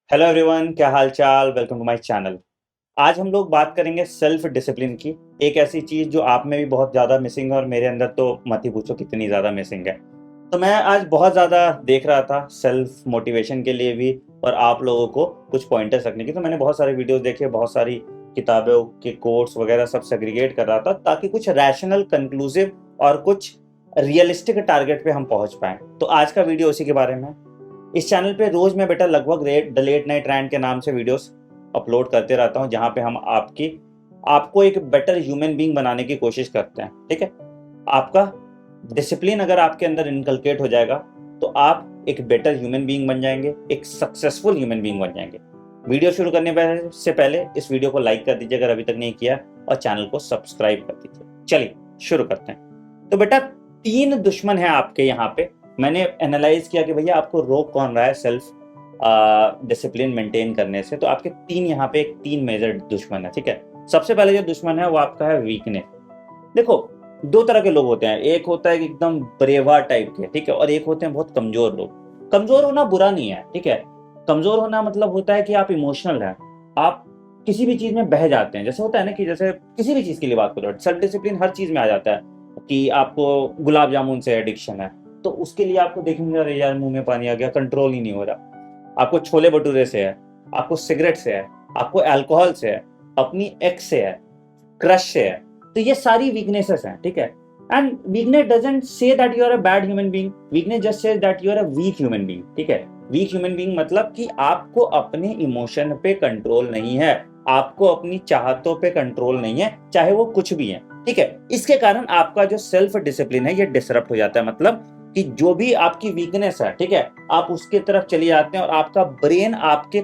Hello everyone, क्या हाल चाल। Welcome to my channel. आज हम लोग बात करेंगे सेल्फ डिसिप्लिन की। एक ऐसी चीज जो आप में भी बहुत ज्यादा मिसिंग है और मेरे अंदर तो मत ही पूछो कितनी ज्यादा मिसिंग है। तो मैं आज बहुत ज्यादा देख रहा था सेल्फ मोटिवेशन के लिए भी और आप लोगों को कुछ पॉइंटर्स रखने की। तो मैंने बहुत सारे वीडियोस देखे, बहुत सारी किताबों के कोट्स वगैरह सब सेग्रीगेट कर रहा था ताकि कुछ रैशनल, कंक्लूसिव और कुछ रियलिस्टिक टारगेट पे हम पहुंच पाए। तो आज का वीडियो उसी के बारे में है। इस चैनल पे रोज मैं बेटा लगभग द लेट नाइट रैंट के नाम से वीडियोस अपलोड करते रहता हूँ, जहाँ पे हम आपको एक बेटर ह्यूमन बीइंग बनाने की कोशिश करते हैं। ठीक है, आपका डिसिप्लिन अगर आपके अंदर इनकलकेट हो जाएगा तो आप एक बेटर ह्यूमन बीइंग बन जाएंगे, एक सक्सेसफुल ह्यूमन बीइंग बन जाएंगे। वीडियो शुरू करने से पहले इस वीडियो को लाइक कर दीजिए अगर अभी तक नहीं किया, और चैनल को सब्सक्राइब कर दीजिए। चलिए शुरू करते हैं। तो बेटा, तीन दुश्मन है आपके यहाँ पे। मैंने एनालाइज किया कि भैया आपको रोक कौन रहा है सेल्फ डिसिप्लिन मेंटेन करने से। तो आपके यहाँ पे तीन मेजर दुश्मन है। ठीक है, सबसे पहले जो दुश्मन है वो आपका है वीकनेस। देखो, दो तरह के लोग होते हैं। एक होता है कि एकदम ब्रेवा टाइप के, ठीक है, और एक होते हैं बहुत कमजोर लोग। कमजोर होना बुरा नहीं है, ठीक है। कमजोर होना मतलब होता है कि आप इमोशनल हैं, आप किसी भी चीज में बह जाते हैं। जैसे होता है ना कि जैसे किसी भी चीज के लिए बात करो, सेल्फ डिसिप्लिन हर चीज में आ जाता है। कि आपको गुलाब जामुन से एडिक्शन है तो उसके लिए आपको देखेंगे अरे यार मुंह में पानी आ गया, कंट्रोल ही नहीं हो रहा। आपको छोले भटूरे से है, आपको सिगरेट से है, आपको अल्कोहल से है, अपनी एक्स से है, क्रश से है। तो ये सारी वीकनेसेस हैं, ठीक है। And weakness doesn't say that you are a bad human being, weakness just says that you are a weak human being. ठीक है, वीक ह्यूमन बीइंग मतलब कि आपको अपने इमोशन पे कंट्रोल नहीं है, आपको अपनी चाहतों पे कंट्रोल नहीं है, चाहे वो कुछ भी है। ठीक है, इसके कारण आपका जो सेल्फ डिसिप्लिन है ये डिसरप्ट हो जाता है। मतलब कि जो भी आपकी वीकनेस है, ठीक है, आप उसके तरफ चले जाते हैं और आपका ब्रेन आपके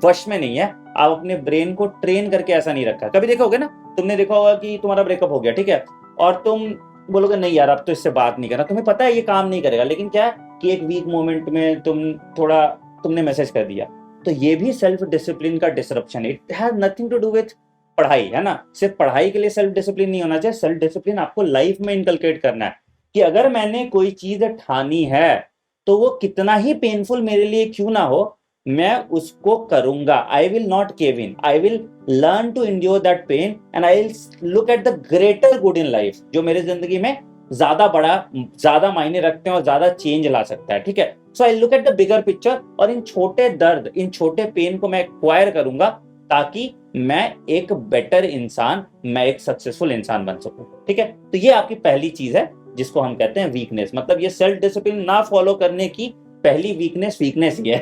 वश में नहीं है। आप अपने ब्रेन को ट्रेन करके ऐसा नहीं रखा। कभी देखा होगा ना, तुमने देखा होगा कि तुम्हारा ब्रेकअप हो गया, ठीक है, और तुम बोलोगे नहीं यार अब तो इससे बात नहीं करना। तुम्हें पता है ये काम नहीं करेगा, लेकिन क्या है कि एक वीक मोमेंट में तुमने मैसेज कर दिया। तो ये भी सेल्फ डिसिप्लिन का डिसरप्शन है। It has nothing to do with पढ़ाई, है ना। सिर्फ पढ़ाई के लिए सेल्फ डिसिप्लिन नहीं होना चाहिए। सेल्फ डिसिप्लिन आपको लाइफ में इनकलकेट करना है कि अगर मैंने कोई चीज ठानी है तो वो कितना ही पेनफुल मेरे लिए क्यों ना हो, मैं उसको करूंगा। I will not cave in, I will learn to endure that pain and I will look at the greater good in life, जो मेरे जिंदगी में ज्यादा मायने रखते हैं और ज्यादा चेंज ला सकता है। ठीक है, so I look at the bigger picture, और इन छोटे दर्द, इन छोटे पेन को मैं एक्वायर करूंगा ताकि मैं एक बेटर इंसान, मैं एक सक्सेसफुल इंसान बन सकूं। ठीक है, तो ये आपकी पहली चीज है जिसको हम कहते हैं वीकनेस। मतलब ये सेल्फ डिसिप्लिन ना फॉलो करने की पहली वीकनेस ही है।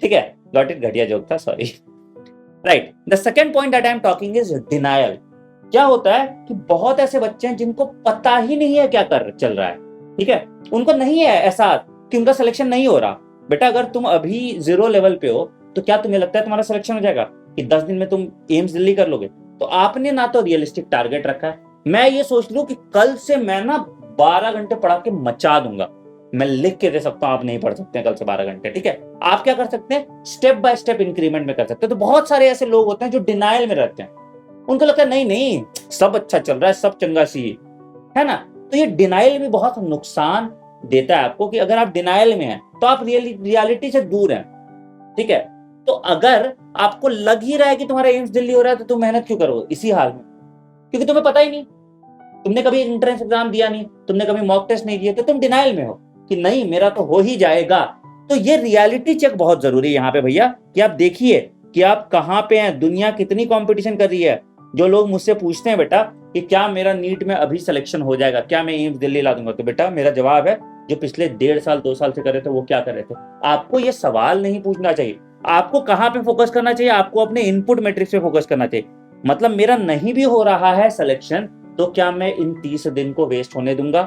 ठीक है, गॉट इट, घटिया जोक था, sorry. Right, the second point that I am talking is denial. क्या होता है कि बहुत ऐसे बच्चे हैं जिनको पता ही नहीं है क्या कर चल रहा है। ठीक है, उनको नहीं है एहसास कि उनका सिलेक्शन नहीं हो रहा। बेटा, अगर तुम अभी 0 लेवल पे हो तो क्या तुम्हें लगता है तुम्हारा सिलेक्शन हो जाएगा कि 10 दिन में तुम एम्स दिल्ली कर लोगे? तो आपने ना तो रियलिस्टिक टारगेट रखा है। मैं ये सोच लूं कि कल से मैं ना 12 घंटे पढ़ा के मचा दूंगा। मैं लिख के दे सकता हूं, आप नहीं पढ़ सकते कल से 12 घंटे। ठीक है, आप क्या कर सकते हैं, स्टेप बाय स्टेप इंक्रीमेंट में कर सकते हैं। तो बहुत सारे ऐसे लोग होते हैं जो डिनाइल में रहते हैं। उनको लगता है नहीं नहीं सब अच्छा चल रहा है, सब चंगा सी है ना। तो ये डिनाइल भी बहुत नुकसान देता है आपको कि अगर आप डिनाइल में हैं तो आप रियलिटी से दूर हैं। ठीक है, तो अगर आपको लग ही रहा है कि तुम्हारा एम्स दिल्ली हो रहा है तो तुम मेहनत क्यों करो इसी हाल में? क्योंकि तुम्हें पता ही नहीं, तुमने कभी एंट्रेंस एग्जाम दिया नहीं, तुमने कभी मॉक टेस्ट नहीं दिए, तो तुम डिनाइल में हो कि नहीं मेरा तो हो ही जाएगा। तो ये रियलिटी चेक बहुत जरूरी है यहाँ पे भैया, कि आप देखिए कि आप कहाँ पे हैं, दुनिया कितनी कंपटीशन कर रही है। जो लोग मुझसे पूछते हैं बेटा कि क्या मेरा नीट में अभी सिलेक्शन हो जाएगा, क्या मैं एम्स दिल्ली ला दूंगा, तो बेटा मेरा जवाब है जो पिछले 1.5 साल 2 साल से कर रहे थे वो क्या कर रहे थे। आपको ये सवाल नहीं पूछना चाहिए। आपको कहाँ पे फोकस करना चाहिए, आपको अपने इनपुट मैट्रिक्स पे फोकस करना चाहिए। मतलब मेरा नहीं भी हो रहा है सिलेक्शन तो क्या मैं इन 30 दिन को वेस्ट होने दूंगा?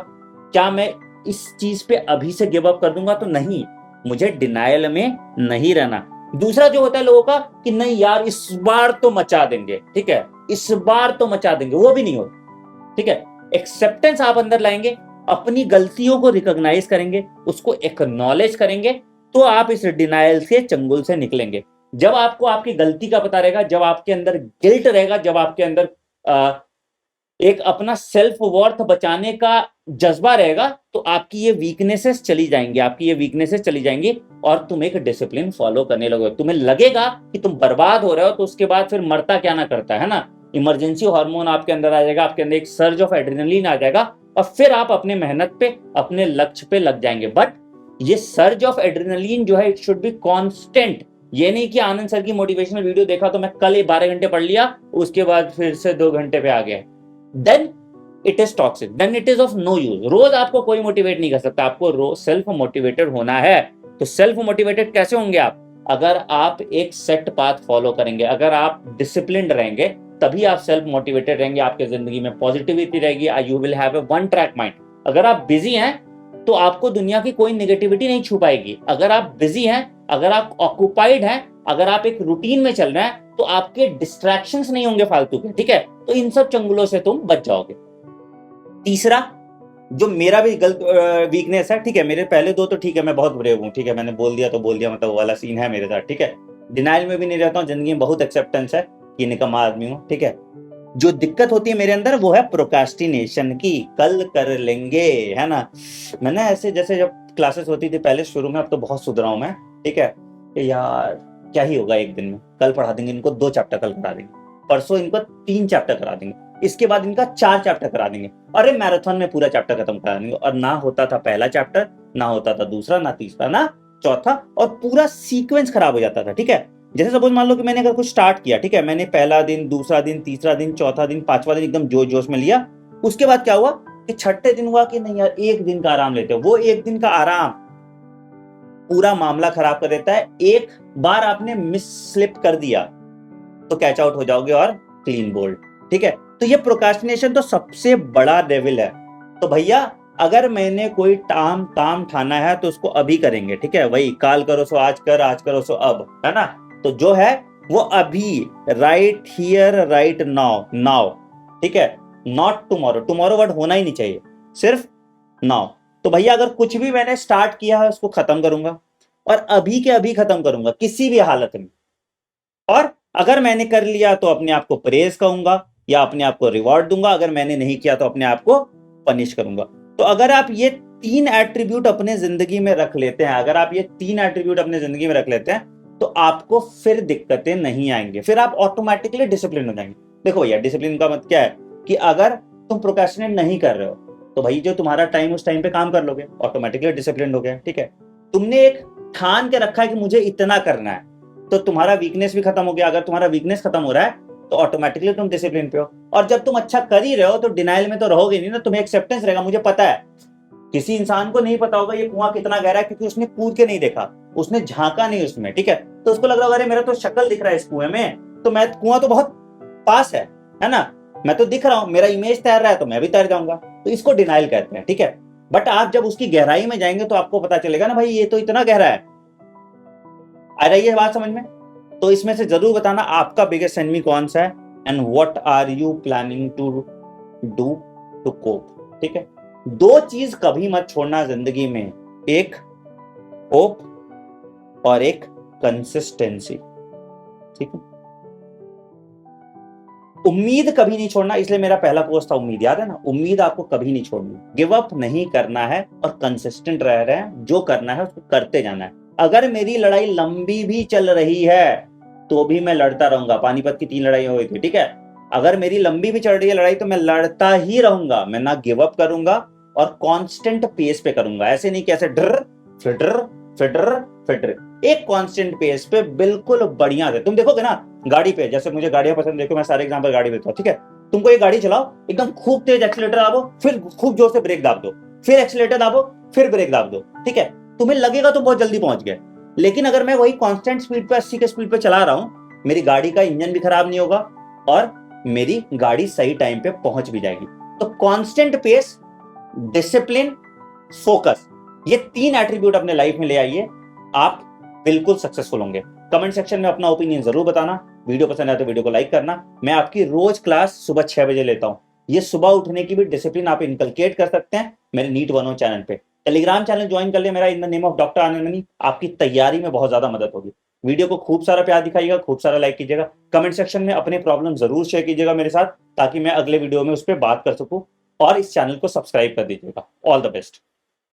क्या मैं इस चीज पे अभी से गिव अप कर दूंगा? तो नहीं, मुझे डिनायल में नहीं रहना। दूसरा जो होता है लोगों का कि नहीं यार इस बार तो मचा देंगे, ठीक है, इस बार तो मचा देंगे, वो भी नहीं होता। ठीक है, एक्सेप्टेंस आप अंदर लाएंगे, अपनी गलतियों को रिकॉग्नाइज करेंगे, उसको एक्नॉलेज करेंगे, तो आप इस डिनायल से, चंगुल से निकलेंगे। जब आपको आपकी गलती का पता रहेगा, जब आपके अंदर गिल्ट रहेगा, जब आपके अंदर एक अपना सेल्फ वर्थ बचाने का जज्बा रहेगा, तो आपकी ये वीकनेसेस चली जाएंगी, आपकी ये वीकनेसेस चली जाएंगी और तुम एक डिसिप्लिन फॉलो करने लगोगे। तुम्हें लगेगा कि तुम बर्बाद हो रहे हो, तो उसके बाद फिर मरता क्या ना करता है ना, इमरजेंसी हार्मोन आपके अंदर आ जाएगा, आपके अंदर एक सर्ज ऑफ एड्रेनलिन आ जाएगा और फिर आप अपने मेहनत पे, अपने लक्ष्य पे लग जाएंगे। बट ये सर्ज ऑफ एड्रेनलिन जो है, इट शुड बी कांस्टेंट। ये नहीं कि आनंद सर की मोटिवेशनल वीडियो देखा तो मैं कल ही 12 घंटे पढ़ लिया, उसके बाद फिर से 2 घंटे पे आ गया, then it is toxic, then it is of no use. रोज आपको कोई मोटिवेट नहीं कर सकता, आपको रोज सेल्फ मोटिवेटेड होना है। तो सेल्फ मोटिवेटेड कैसे होंगे आप? अगर आप एक सेट पाथ फॉलो करेंगे, अगर आप डिसिप्लिन्ड रहेंगे, तभी आप सेल्फ मोटिवेटेड रहेंगे। आपके जिंदगी में पॉजिटिविटी रहेगी, you will have a one track mind. अगर आप बिजी हैं तो आपको दुनिया की कोई नेगेटिविटी नहीं छू पाएगी। अगर आप बिजी हैं, अगर आप ऑक्युपाइड हैं, अगर आप एक रूटीन में चल रहे हैं, तो आपके डिस्ट्रैक्शंस नहीं होंगे फालतू के, ठीक है? तो इन सब चंगुलों से तुम बच जाओगे। तीसरा, जो मेरा भी गलत वीकनेस है, ठीक है, मेरे पहले दो तो ठीक है, मैं बहुत ब्रेव हूँ, ठीक है, मैंने बोल दिया तो बोल दिया, मतलब वो वाला सीन है मेरे साथ, ठीक है, डिनाइल में भी नहीं रहता हूँ, जिंदगी में बहुत एक्सेप्टेंस है कि निकम्मा आदमी हूँ, ठीक है। जो दिक्कत होती है मेरे अंदर वो है प्रोकास्टिनेशन की, कल कर लेंगे, है ना। मैंने ऐसे, जैसे जब क्लासेस होती थी पहले शुरू में, अब तो बहुत सुधरा हूं मैं, ठीक है, कि यार क्या ही होगा एक दिन में, कल पढ़ा देंगे इनको 2 चैप्टर, कल करा देंगे, परसों इनको 3 चैप्टर करा देंगे, इसके बाद इनका 4 चैप्टर करा देंगे, अरे मैराथन में पूरा चैप्टर खत्म करा देंगे। और ना होता था पहला चैप्टर, ना होता था दूसरा, ना तीसरा, ना चौथा, और पूरा सीक्वेंस खराब हो जाता था, ठीक है। जैसे सपोज मान लो कि मैंने अगर कुछ स्टार्ट किया, ठीक है, मैंने पहला दिन, दूसरा दिन, तीसरा दिन, चौथा दिन, 5वां दिन एकदम जोश जोश में लिया, उसके बाद क्या हुआ कि छठे दिन हुआ कि नहीं यार, एक दिन का आराम लेते हो। वो एक दिन का आराम पूरा मामला खराब कर देता है। एक बार आपने मिस स्लिप कर दिया तो कैच आउट हो जाओगे और क्लीन बोल्ड, ठीक है। तो ये प्रोक्रास्टिनेशन तो सबसे बड़ा डेविल है। तो भैया, अगर मैंने कोई काम ठाना है तो उसको अभी करेंगे, ठीक है, वही काल करो सो आज कर, आज करो सो अब, है ना। तो जो है वो अभी, right here right now, now, ठीक है, नॉट टुमारो। टुमारो वर्ड होना ही नहीं चाहिए, सिर्फ नाउ। तो भैया, अगर कुछ भी मैंने स्टार्ट किया है उसको खत्म करूंगा, और अभी के अभी खत्म करूंगा किसी भी हालत में। और अगर मैंने कर लिया तो अपने आप को प्रेज कहूंगा या अपने आप को रिवॉर्ड दूंगा, अगर मैंने नहीं किया तो अपने आप को पनिश करूंगा। तो अगर आप ये 3 एट्रीब्यूट अपने जिंदगी में रख लेते हैं, अगर आप ये 3 एट्रीब्यूट अपने जिंदगी में रख लेते हैं, तो आपको फिर दिक्कतें नहीं आएंगे, फिर आप ऑटोमेटिकली डिसिप्लिन हो जाएंगे। देखो भैया, डिसिप्लिन का मतलब क्या है कि अगर तुम प्रोक्रेस्टिनेट नहीं कर रहे हो तो भाई जो तुम्हारा टाइम, उस टाइम पे काम कर लोगे, ऑटोमेटिकली डिसिप्लिन हो गया, ठीक है। तुमने एक ठान के रखा है कि मुझे इतना करना है, तो तुम्हारा वीकनेस भी खत्म हो गया। अगर तुम्हारा वीकनेस खत्म हो रहा है तो ऑटोमेटिकली तुम डिसिप्लिन पे हो। और जब तुम अच्छा कर ही रहे हो तो डिनाइल में तो रहोगे नहीं ना, तुम्हें एक्सेप्टेंस रहेगा। मुझे पता है किसी इंसान को नहीं पता होगा ये कुआं कितना गहरा है, क्योंकि उसने कूद के नहीं देखा, उसने झांका नहीं उसमें, ठीक है। तो उसको लग रहा होगा अरे मेरा तो शक्ल दिख रहा है इस कुएं में, तो मैं, कुआं तो बहुत पास है ना, मैं तो दिख रहा हूं, मेरा इमेज तैर रहा है तो मैं भी तैर जाऊंगा। तो इसको डिनाइल कहते हैं, ठीक है। बट आप जब उसकी गहराई में जाएंगे तो आपको पता चलेगा ना, भाई ये तो इतना गहरा है। आ रही है बात समझ में? तो इसमें से जरूर बताना आपका बिगेस्ट एनिमी कौन सा है, and what are you planning to do to cope, ठीक है। 2 चीज कभी मत छोड़ना जिंदगी में, एक होप और एक कंसिस्टेंसी, ठीक है। उम्मीद कभी नहीं छोड़ना, इसलिए मेरा पहला पोस्ट था उम्मीद, याद है ना। उम्मीद आपको कभी नहीं छोड़नी, गिव अप नहीं करना है और कंसिस्टेंट रह रहे हैं, जो करना है उसको करते जाना है। अगर मेरी लड़ाई लंबी भी चल रही है तो भी मैं लड़ता रहूंगा। पानीपत की 3 लड़ाई हुई थी, ठीक है। अगर मेरी लंबी भी चल रही है लड़ाई तो मैं लड़ता ही रहूंगा, मैं ना गिव अप करूंगा और कांस्टेंट पेस पे करूंगा। ऐसे नहीं कैसे डर फिटर फिटर फिटर, एक कांस्टेंट पेस पे बिल्कुल बढ़िया से। तुम देखोगे ना गाड़ी पे, जैसे मुझे गाड़ियां पसंद, देखो मैं सारे एग्जांपल गाड़ी देता हूं, ठीक है। तुमको ये गाड़ी चलाओ, एकदम खूब तेज एक्सीलेटर दाबो, फिर खूब जोर से ब्रेक दाब दो, फिर एक्सीलेटर दाबो, फिर ब्रेक दाब दो, ठीक है। तुम्हें लगेगा तुम बहुत जल्दी पहुंच गए, लेकिन अगर मैं वही कांस्टेंट स्पीड पे, 80 के स्पीड पे चला रहा हूं, मेरी गाड़ी का इंजन भी खराब नहीं होगा और मेरी गाड़ी सही टाइम पे पहुंच भी जाएगी। तो कांस्टेंट पेस, डिसिप्लिन, फोकस, ये 3 एट्रीब्यूट अपने लाइफ में ले आइए, आप बिल्कुल सक्सेसफुल होंगे। कमेंट सेक्शन में अपना ओपिनियन जरूर बताना। वीडियो पसंद आए तो वीडियो को लाइक करना। मैं आपकी रोज क्लास सुबह 6 बजे लेता हूं। ये सुबह उठने की भी डिसिप्लिन आप इनकलकेट कर सकते हैं मेरे नीट 101 चैनल पे। टेलीग्राम चैनल ज्वाइन कर ले मेरा, in the name of doctor Anand money, आपकी तैयारी में बहुत ज्यादा मदद होगी। वीडियो को खूब सारा प्यार दिखाइएगा, खूब सारा लाइक कीजिएगा, कमेंट सेक्शन में अपने प्रॉब्लम जरूर शेयर कीजिएगा मेरे साथ, ताकि मैं अगले वीडियो में उस पर बात कर सकूं, और इस चैनल को सब्सक्राइब कर दीजिएगा। All the best.